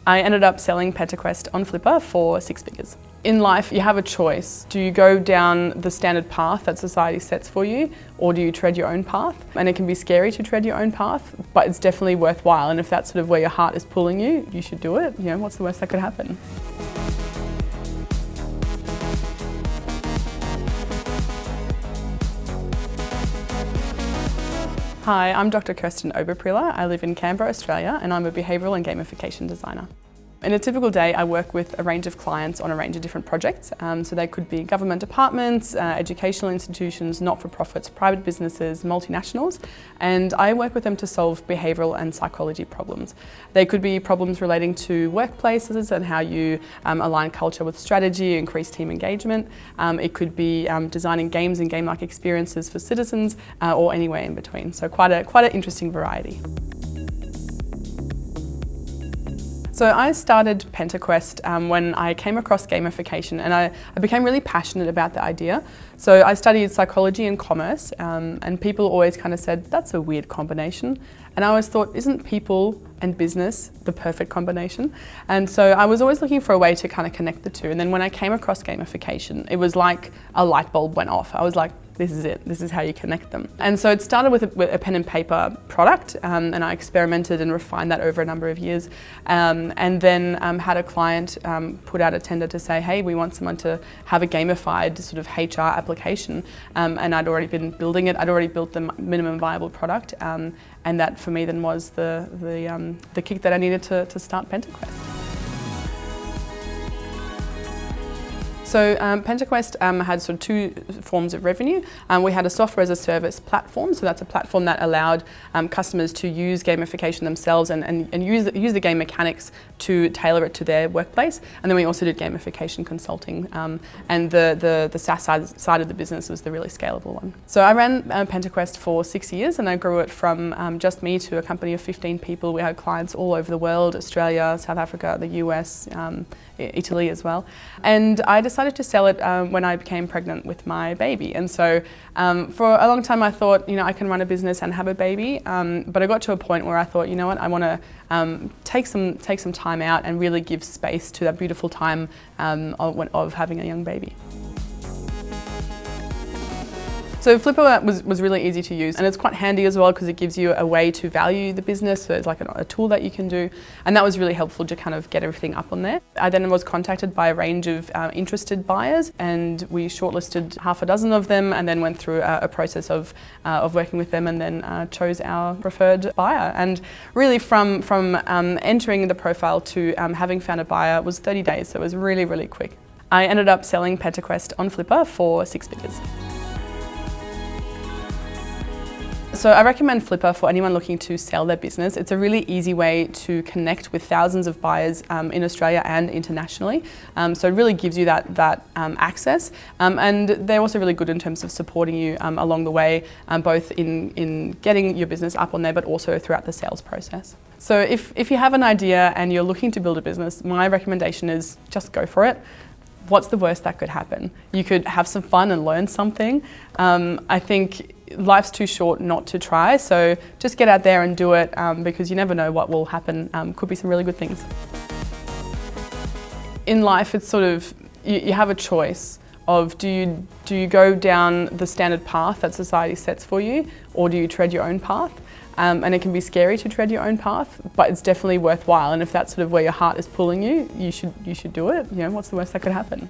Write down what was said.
I ended up selling PentaQuest on Flippa for 6 figures. In life, you have a choice. Do you go down the standard path that society sets for you, or do you tread your own path? And it can be scary to tread your own path, but it's definitely worthwhile. And if that's sort of where your heart is pulling you, you should do it. You know, what's the worst that could happen? Hi, I'm Dr. Kerstin Oberprieler. I live in Canberra, Australia, and I'm a behavioural and gamification designer. In a typical day, I work with a range of clients on a range of different projects. So they could be government departments, educational institutions, not-for-profits, private businesses, multinationals, and I work with them to solve behavioural and psychology problems. They could be problems relating to workplaces and how you align culture with strategy, increase team engagement. It could be designing games and game-like experiences for citizens, or anywhere in between. So quite an interesting variety. So I started PentaQuest when I came across gamification, and I became really passionate about the idea. So I studied psychology and commerce, and people always kind of said, that's a weird combination. And I always thought, isn't people and business the perfect combination? And so I was always looking for a way to kind of connect the two. And then when I came across gamification, it was like a light bulb went off. I was like, this is it, this is how you connect them. And so it started with a pen and paper product, and I experimented and refined that over a number of years. And then had a client put out a tender to say, hey, we want someone to have a gamified sort of HR application. And I'd already been building it, I'd already built the minimum viable product. And that for me then was the kick that I needed to start PentaQuest. So PentaQuest had sort of two forms of revenue. We had a software as a service platform, so that's a platform that allowed customers to use gamification themselves and use the game mechanics to tailor it to their workplace. And then we also did gamification consulting, and the SaaS side of the business was the really scalable one. So I ran PentaQuest for 6 years, and I grew it from just me to a company of 15 people. We had clients all over the world: Australia, South Africa, the US, Italy as well. And I decided to sell it when I became pregnant with my baby. And so for a long time I thought, you know, I can run a business and have a baby, but I got to a point where I thought, you know what, I want to take some time out and really give space to that beautiful time of having a young baby. So Flippa was really easy to use, and it's quite handy as well because it gives you a way to value the business. So it's like a tool that you can do, and that was really helpful to kind of get everything up on there. I then was contacted by a range of interested buyers, and we shortlisted half a dozen of them, and then went through a process of working with them, and then chose our preferred buyer. And really, from entering the profile to having found a buyer was 30 days, so it was really, really quick. I ended up selling PentaQuest on Flippa for 6 figures. So I recommend Flippa for anyone looking to sell their business. It's a really easy way to connect with thousands of buyers in Australia and internationally. So it really gives you that access. And they're also really good in terms of supporting you along the way, both in getting your business up on there, but also throughout the sales process. So if you have an idea and you're looking to build a business, my recommendation is just go for it. What's the worst that could happen? You could have some fun and learn something. I think life's too short not to try, so just get out there and do it, because you never know what will happen. Could be some really good things. In life, it's sort of, you have a choice of do you go down the standard path that society sets for you, or do you tread your own path? And it can be scary to tread your own path, but it's definitely worthwhile. And if that's sort of where your heart is pulling you, you should do it. You know, what's the worst that could happen?